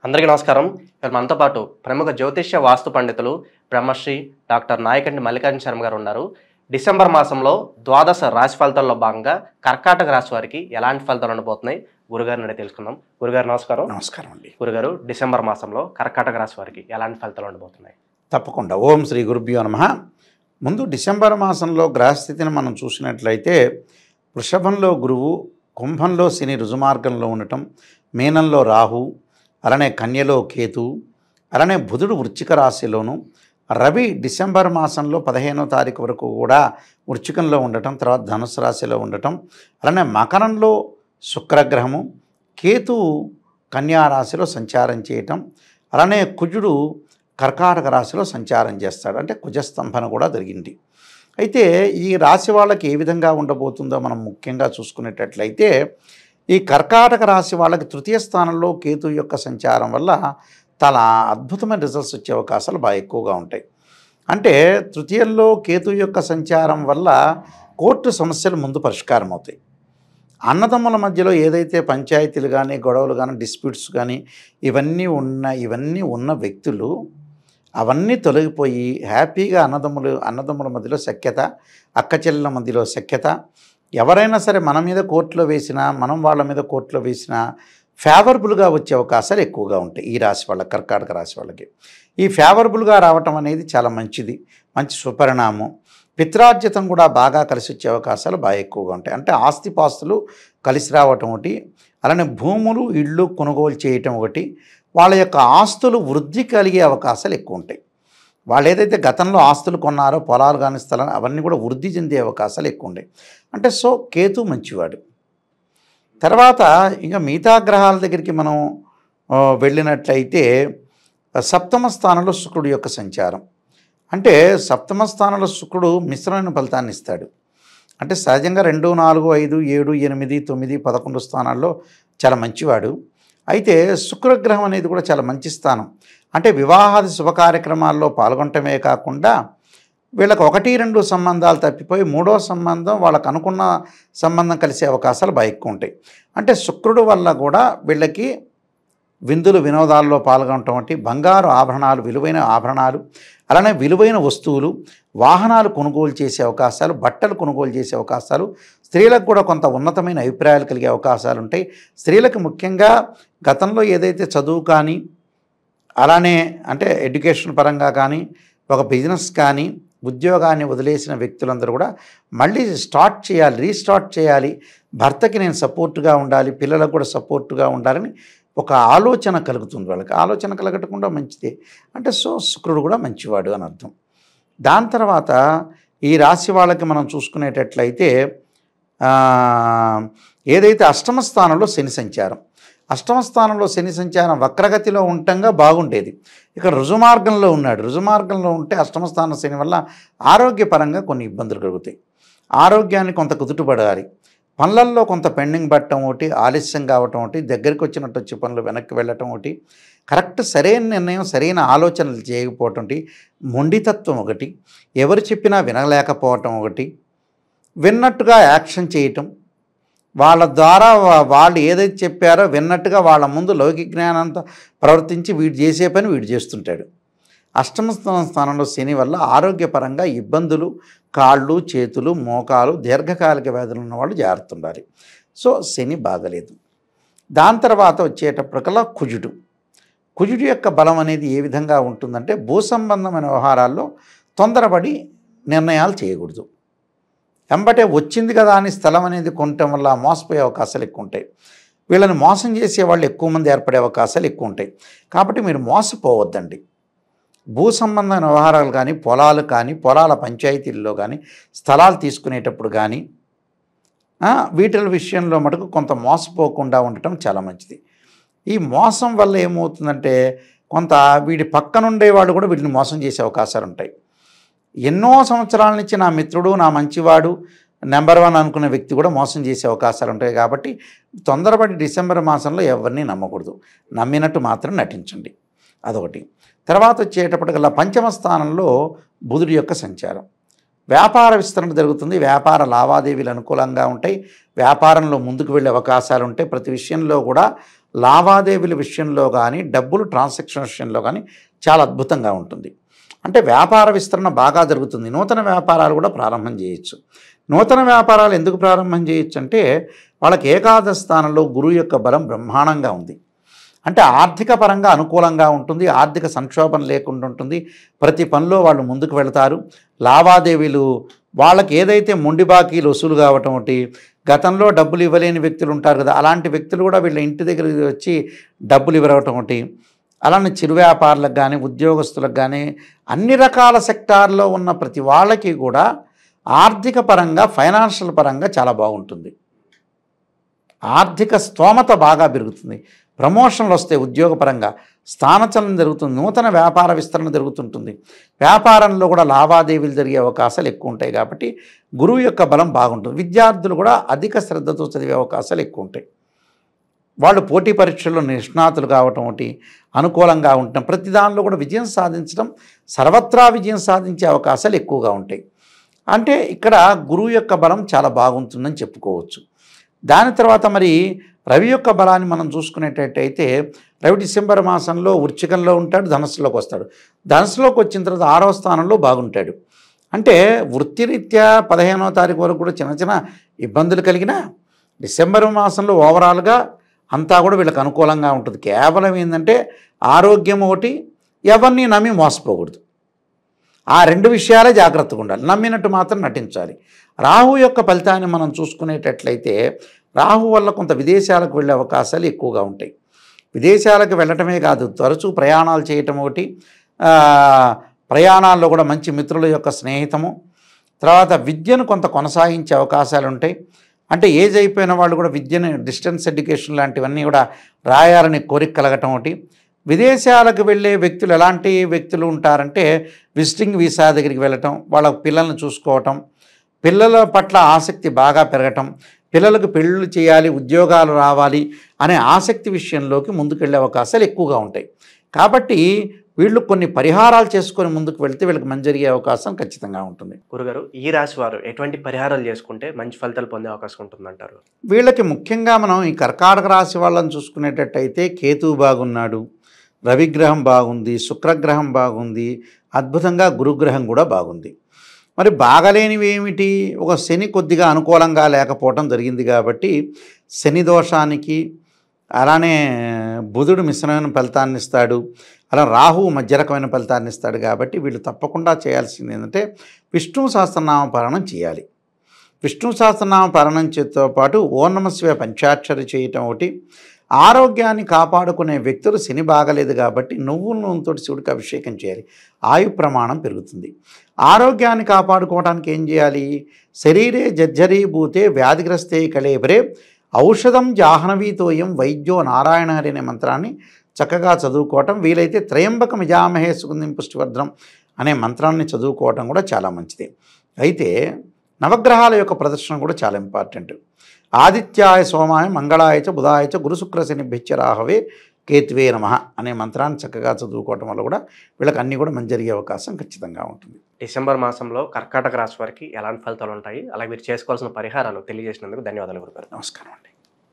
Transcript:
అందరికీ నమస్కారం. ఇక్కడ మనతో పాటు ప్రముఖ జ్యోతిష్య వాస్తు పండితులు బ్రహ్మశ్రీ డాక్టర్ నాయకంటి మల్లికార్జున శర్మ గారు ఉన్నారు. డిసెంబర్ మాసంలో ద్వాదశ రాశి ఫలితాల్లో భాగంగా కర్కాటక రాశి వారికి ఎలాంటి ఫలితాలు ఉండబోతున్నాయి గురుగారిని అడిగి తెలుసుకుందాం. గురుగారు నమస్కారం. నమస్కారం అండి. గురుగారు, డిసెంబర్ మాసంలో కర్కాటక రాశి వారికి ఎలాంటి ఫలితాలు ఉండబోతున్నాయి? తప్పకుండా. ఓం శ్రీ గురుభ్యో నమః. ముందు డిసెంబర్ మాసంలో గ్రహస్థితిని మనం చూసినట్లయితే వృషభంలో గురువు, కుంభంలో శని రుజుమార్గంలో ఉండటం, మీనంలో రాహు, అలానే కన్యలో కేతు, అలానే బుధుడు వృశ్చిక రాశిలోను, రవి డిసెంబర్ మాసంలో 15వ తారీఖు వరకు కూడా వృశ్చికంలో ఉండటం, తర్వాత ధనుసు రాశిలో ఉండటం, అలానే మకరంలో శుక్రగ్రహము, కేతువు కన్యా రాశిలో సంచారం చేయటం, అలానే కుజుడు కర్కాటక రాశిలో సంచారం చేస్తాడు. అంటే కుజస్తంభన కూడా జరిగింది. అయితే ఈ రాశి వాళ్ళకి ఏ విధంగా ఉండబోతుందో మనం ముఖ్యంగా చూసుకునేటట్లయితే ఈ కర్కాటక రాశి వాళ్ళకి తృతీయ స్థానంలో కేతు యొక్క సంచారం వల్ల చాలా అద్భుతమైన రిజల్ట్స్ వచ్చే అవకాశాలు బాగా ఎక్కువగా ఉంటాయి. అంటే తృతీయంలో కేతు యొక్క సంచారం వల్ల కోర్టు సమస్యలు ముందు పరిష్కారం అవుతాయి. అన్నదమ్ముల మధ్యలో ఏదైతే పంచాయతీలు కానీ, గొడవలు కానీ, డిస్ప్యూట్స్ కానీ ఇవన్నీ ఉన్న వ్యక్తులు అవన్నీ తొలగిపోయి హ్యాపీగా అన్నదమ్ముల మధ్యలో సఖ్యత, అక్క చెల్లెల మధ్యలో సఖ్యత, ఎవరైనా సరే మన మీద కోర్టులో వేసినా, మనం వాళ్ళ మీద కోర్టులో వేసినా ఫేవరబుల్గా వచ్చే అవకాశాలు ఎక్కువగా ఉంటాయి ఈ రాశి వాళ్ళకి, కర్కాటక రాశి వాళ్ళకి. ఈ ఫేవరబుల్గా రావటం అనేది చాలా మంచిది, మంచి సుపరిణామం. పిత్రార్జితం కూడా బాగా కలిసి వచ్చే అవకాశాలు బాగా ఎక్కువగా ఉంటాయి. అంటే ఆస్తిపాస్తులు కలిసి రావటం ఒకటి, అలానే భూములు, ఇళ్ళు కొనుగోలు చేయటం ఒకటి, వాళ్ళ యొక్క ఆస్తులు వృద్ధి కలిగే అవకాశాలు ఎక్కువ ఉంటాయి. వాళ్ళు ఏదైతే గతంలో ఆస్తులు కొన్నారో, పొలాలు కానీ స్థలం, అవన్నీ కూడా వృద్ధి చెందే అవకాశాలు ఎక్కువ ఉంటాయి. అంటే సో కేతు మంచివాడు. తర్వాత ఇంకా మిగతా గ్రహాల దగ్గరికి మనం వెళ్ళినట్లయితే సప్తమ స్థానంలో శుక్రుడు యొక్క సంచారం. అంటే సప్తమ స్థానంలో శుక్రుడు మిశ్రమైన ఫలితాన్ని ఇస్తాడు. అంటే సహజంగా 2, 4, 5, 7, 8, 9, 11 స్థానాల్లో చాలా మంచివాడు. అయితే శుక్రగ్రహం అనేది కూడా చాలా మంచి స్థానం. అంటే వివాహాది శుభ కార్యక్రమాల్లో పాల్గొనటమే కాకుండా వీళ్ళకి 1, 2 సంబంధాలు తప్పిపోయి 3వ సంబంధం వాళ్ళకు అనుకున్న సంబంధం కలిసే అవకాశాలు బాగా ఎక్కువ ఉంటాయి. అంటే శుక్రుడు వల్ల కూడా వీళ్ళకి విందులు వినోదాల్లో పాల్గొనటం వంటి, బంగారు ఆభరణాలు, విలువైన ఆభరణాలు, అలానే విలువైన వస్తువులు, వాహనాలు కొనుగోలు చేసే అవకాశాలు, బట్టలు కొనుగోలు చేసే అవకాశాలు, స్త్రీలకు కూడా కొంత ఉన్నతమైన అభిప్రాయాలు కలిగే అవకాశాలు ఉంటాయి. స్త్రీలకు ముఖ్యంగా గతంలో ఏదైతే చదువు కానీ, అలానే అంటే ఎడ్యుకేషన్ పరంగా కానీ, ఒక బిజినెస్ కానీ, ఉద్యోగాన్ని వదిలేసిన వ్యక్తులందరూ కూడా మళ్ళీ స్టార్ట్ చేయాలి, రీస్టార్ట్ చేయాలి, భర్తకి నేను సపోర్టుగా ఉండాలి, పిల్లలకు కూడా సపోర్టుగా ఉండాలని ఒక ఆలోచన కలుగుతుంది వాళ్ళకి. ఆలోచన కలగటకుండా మంచిదే. అంటే సో శుక్రుడు కూడా మంచివాడు అని అర్థం. దాని తర్వాత ఈ రాశి వాళ్ళకి మనం చూసుకునేటట్లయితే ఏదైతే అష్టమ స్థానంలో శని సంచారం, అష్టమ స్థానంలో శని సంచారం వక్రగతిలో ఉండటంగా బాగుండేది. ఇక్కడ రుజుమార్గంలో ఉన్నాడు. రుజుమార్గంలో ఉంటే అష్టమ స్థానం శని వల్ల ఆరోగ్యపరంగా కొన్ని ఇబ్బందులు కలుగుతాయి. ఆరోగ్యాన్ని కొంత కుదుటపడాలి. పనులల్లో కొంత పెండింగ్ పట్టడం ఒకటి, ఆలస్యం కావటం ఒకటి, దగ్గరికి వచ్చినట్టు వచ్చే పనులు వెనక్కి వెళ్ళటం ఒకటి, కరెక్ట్ సరైన నిర్ణయం, సరైన ఆలోచనలు చేయకపోవటం ఒకటి, మొండితత్వం ఒకటి, ఎవరు చెప్పినా వినలేకపోవటం ఒకటి, విన్నట్టుగా యాక్షన్ చేయటం, వాళ్ళ ద్వారా వాళ్ళు ఏదైతే చెప్పారో విన్నట్టుగా వాళ్ళ ముందు లౌకిక జ్ఞానంతో ప్రవర్తించి వీడు చేసే పని వీడు చేస్తుంటాడు. అష్టమ స్థానంలో శని వల్ల ఆరోగ్యపరంగా ఇబ్బందులు, కాళ్ళు, చేతులు, మోకాలు, దీర్ఘకాలిక వ్యాధులు ఉన్నవాళ్ళు జాగ్రత్త ఉండాలి. సో శని బాగలేదు. దాని తర్వాత వచ్చేటప్పటికల్లా కుజుడు యొక్క బలం అనేది ఏ విధంగా ఉంటుందంటే భూ సంబంధమైన వ్యవహారాల్లో తొందరపడి నిర్ణయాలు చేయకూడదు. వెంబటే వచ్చింది కదా అని స్థలం అనేది కొనటం వల్ల మోసపోయే అవకాశాలు ఎక్కువ ఉంటాయి. వీళ్ళని మోసం చేసే వాళ్ళు ఎక్కువ మంది ఏర్పడే అవకాశాలు ఎక్కువ ఉంటాయి. కాబట్టి మీరు మోసపోవద్దండి. భూ సంబంధమైన వ్యవహారాలు కానీ, పొలాలు కానీ, పొలాల పంచాయతీల్లో కానీ, స్థలాలు తీసుకునేటప్పుడు కానీ వీటి విషయంలో మటుకు కొంత మోసపోకుండా ఉండటం చాలా మంచిది. ఈ మోసం వల్ల ఏమవుతుందంటే కొంత వీడి పక్కనుండే వాళ్ళు కూడా వీటిని మోసం చేసే అవకాశాలు ఉంటాయి. ఎన్నో సంవత్సరాల నుంచి నా మిత్రుడు, నా మంచివాడు, నెంబర్ 1 అనుకునే వ్యక్తి కూడా మోసం చేసే అవకాశాలు ఉంటాయి. కాబట్టి తొందరపడి డిసెంబర్ మాసంలో ఎవరిని నమ్మకూడదు. నమ్మినట్టు మాత్రం నటించండి. అదొకటి. తర్వాత వచ్చేటప్పటికల్లా పంచమ స్థానంలో బుధుడి యొక్క సంచారం. వ్యాపార విస్తరణ జరుగుతుంది, వ్యాపార లావాదేవీలు అనుకూలంగా ఉంటాయి, వ్యాపారంలో ముందుకు వెళ్ళే అవకాశాలు ఉంటాయి. ప్రతి విషయంలో కూడా లావాదేవీల విషయంలో కానీ డబ్బులు ట్రాన్సాక్షన్ విషయంలో కానీ చాలా అద్భుతంగా ఉంటుంది. అంటే వ్యాపార విస్తరణ బాగా జరుగుతుంది. నూతన వ్యాపారాలు కూడా ప్రారంభం చేయొచ్చు. నూతన వ్యాపారాలు ఎందుకు ప్రారంభం చేయొచ్చు అంటే వాళ్ళకి ఏకాదశ స్థానంలో గురువు యొక్క బలం బ్రహ్మాండంగా ఉంది. అంటే ఆర్థిక పరంగా అనుకూలంగా ఉంటుంది, ఆర్థిక సంక్షోభం లేకుండా ఉంటుంది, ప్రతి పనిలో వాళ్ళు ముందుకు వెళతారు. లావాదేవీలు వాళ్ళకి ఏదైతే మొండి బాకీలు వసూలు కావటం ఒకటి, గతంలో డబ్బులు ఇవ్వలేని వ్యక్తులు ఉంటారు కదా, అలాంటి వ్యక్తులు కూడా వీళ్ళ ఇంటి దగ్గరికి వచ్చి డబ్బులు ఇవ్వటం ఒకటి, అలానే చిరు వ్యాపారులకు కానీ ఉద్యోగస్తులకు కానీ అన్ని రకాల సెక్టార్లో ఉన్న ప్రతి వాళ్ళకి కూడా ఆర్థిక పరంగా ఫైనాన్షియల్ పరంగా చాలా బాగుంటుంది. ఆర్థిక స్తోమత బాగా పెరుగుతుంది, ప్రమోషన్లు వస్తాయి, ఉద్యోగపరంగా స్థానచలనం జరుగుతుంది, నూతన వ్యాపార విస్తరణ జరుగుతుంటుంది, వ్యాపారంలో కూడా లావాదేవీలు జరిగే అవకాశాలు ఎక్కువ ఉంటాయి. కాబట్టి గురువు యొక్క బలం బాగుంటుంది. విద్యార్థులు కూడా అధిక శ్రద్ధతో చదివే అవకాశాలు ఎక్కువ ఉంటాయి. వాళ్ళు పోటీ పరీక్షల్లో నిష్ణాతులు కావటం ఒకటి, అనుకూలంగా ఉండటం, ప్రతి దానిలో కూడా విజయం సాధించడం, సర్వత్రా విజయం సాధించే అవకాశాలు ఎక్కువగా ఉంటాయి. అంటే ఇక్కడ గురువు యొక్క బలం చాలా బాగుంటుందని చెప్పుకోవచ్చు. దాని తర్వాత మరి రవి యొక్క బలాన్ని మనం చూసుకునేటట్టయితే రవి డిసెంబర్ మాసంలో వృశ్చికంలో ఉంటాడు, ధనుస్సులోకి వస్తాడు. ధనుస్సులోకి వచ్చిన తర్వాత 6వ స్థానంలో బాగుంటాడు. అంటే వృత్తిరీత్యా 15వ తారీఖు వరకు కూడా చిన్న చిన్న ఇబ్బందులు కలిగినా డిసెంబర్ మాసంలో ఓవరాల్గా అంతా కూడా వీళ్ళకి అనుకూలంగా ఉంటుంది. కేవలం ఏంటంటే ఆరోగ్యం ఒకటి, ఎవరిని నమ్మి మోసపోకూడదు. ఆ 2 విషయాలే జాగ్రత్తగా ఉండాలి. నమ్మినట్టు మాత్రం నటించాలి. రాహు యొక్క ఫలితాన్ని మనం చూసుకునేటట్లయితే రాహు వల్ల కొంత విదేశాలకు వెళ్ళే అవకాశాలు ఎక్కువగా ఉంటాయి. విదేశాలకు వెళ్ళటమే కాదు, తరచూ ప్రయాణాలు చేయటం ఒకటి, ప్రయాణాల్లో కూడా మంచి మిత్రుల యొక్క స్నేహితము, తర్వాత విద్యను కొంత కొనసాగించే అవకాశాలు ఉంటాయి. అంటే ఏజ్ అయిపోయిన వాళ్ళు కూడా విద్యను డిస్టెన్స్ ఎడ్యుకేషన్ లాంటివన్నీ కూడా రాయాలని కోరిక కలగటం ఒకటి. విదేశాలకు వెళ్ళే వ్యక్తులు ఎలాంటి వ్యక్తులు ఉంటారంటే విజిటింగ్ వీసా దగ్గరికి వెళ్ళటం, వాళ్ళ పిల్లల్ని చూసుకోవటం, పిల్లల పట్ల ఆసక్తి బాగా పెరగటం, పిల్లలకు పెళ్ళిళ్ళు చేయాలి, ఉద్యోగాలు రావాలి అనే ఆసక్తి విషయంలోకి ముందుకెళ్ళే అవకాశాలు ఎక్కువగా ఉంటాయి. కాబట్టి వీళ్ళు కొన్ని పరిహారాలు చేసుకొని ముందుకు వెళ్తే వీళ్ళకి మంచి జరిగే అవకాశం ఖచ్చితంగా ఉంటుంది. గురుగారు, ఈ రాశి వారు ఎటువంటి పరిహారాలు చేసుకుంటే మంచి ఫలితాలు పొందే అవకాశం ఉంటుందంటారు? వీళ్ళకి ముఖ్యంగా మనం ఈ కర్కాటక రాశి వాళ్ళని చూసుకునేటట్టయితే కేతువు బాగున్నాడు, రవిగ్రహం బాగుంది, శుక్రగ్రహం బాగుంది, అద్భుతంగా గురుగ్రహం కూడా బాగుంది. మరి బాగలేనివి ఏమిటి? ఒక శని కొద్దిగా అనుకూలంగా లేకపోవడం జరిగింది కాబట్టి శని దోషానికి, అలానే బుధుడు మిశ్రమైన ఫలితాన్ని ఇస్తాడు, అలా రాహువు మధ్య రకమైన ఫలితాన్ని ఇస్తాడు. కాబట్టి వీళ్ళు తప్పకుండా చేయాల్సింది ఏంటంటే విష్ణు సహస్రనామ పారాయణం చేయాలి. విష్ణు సహస్రనామ పారాయణం చేతితో పాటు ఓం నమః శివాయ పంచాక్షరి చేయటం ఒకటి. ఆరోగ్యాన్ని కాపాడుకునే వ్యక్తులు శని బాగలేదు కాబట్టి నువ్వుల నూనెతో శివుడికి అభిషేకం చేయాలి, ఆయు ప్రమాణం పెరుగుతుంది. ఆరోగ్యాన్ని కాపాడుకోవడానికి ఏం చేయాలి? శరీరే జర్జరీభూతే వ్యాధిగ్రస్తే కళేబరే ఔషధం జాహ్నవీతోయం వైద్యో నారాయణ హరి అనే మంత్రాన్ని చక్కగా చదువుకోవటం, వీలైతే త్రయంబకం యజామహే సుగంధిం పుష్టివర్ధనం అనే మంత్రాన్ని చదువుకోవటం కూడా చాలా మంచిది. అయితే నవగ్రహాల యొక్క ప్రదర్శన కూడా చాలా ఇంపార్టెంట్. ఆదిత్యాయ సోమాయ మంగళాయ చ బుధాయ చ గురు శుక్ర శనిభ్యశ్చ రాహవే కేతువే నమః అనే మంత్రాన్ని చక్కగా చదువుకోవటం వల్ల కూడా వీళ్ళకి అన్నీ కూడా మంచి జరిగే అవకాశం ఖచ్చితంగా ఉంటుంది. డిసెంబర్ మాసంలో కర్కాటక రాశి వారికి ఎలాంటి ఫలితాలు ఉంటాయి, అలాగే మీరు చేసుకోవాల్సిన పరిహారాలు తెలియజేసినందుకు ధన్యవాదాలు గురుగారు. నమస్కారం అండి.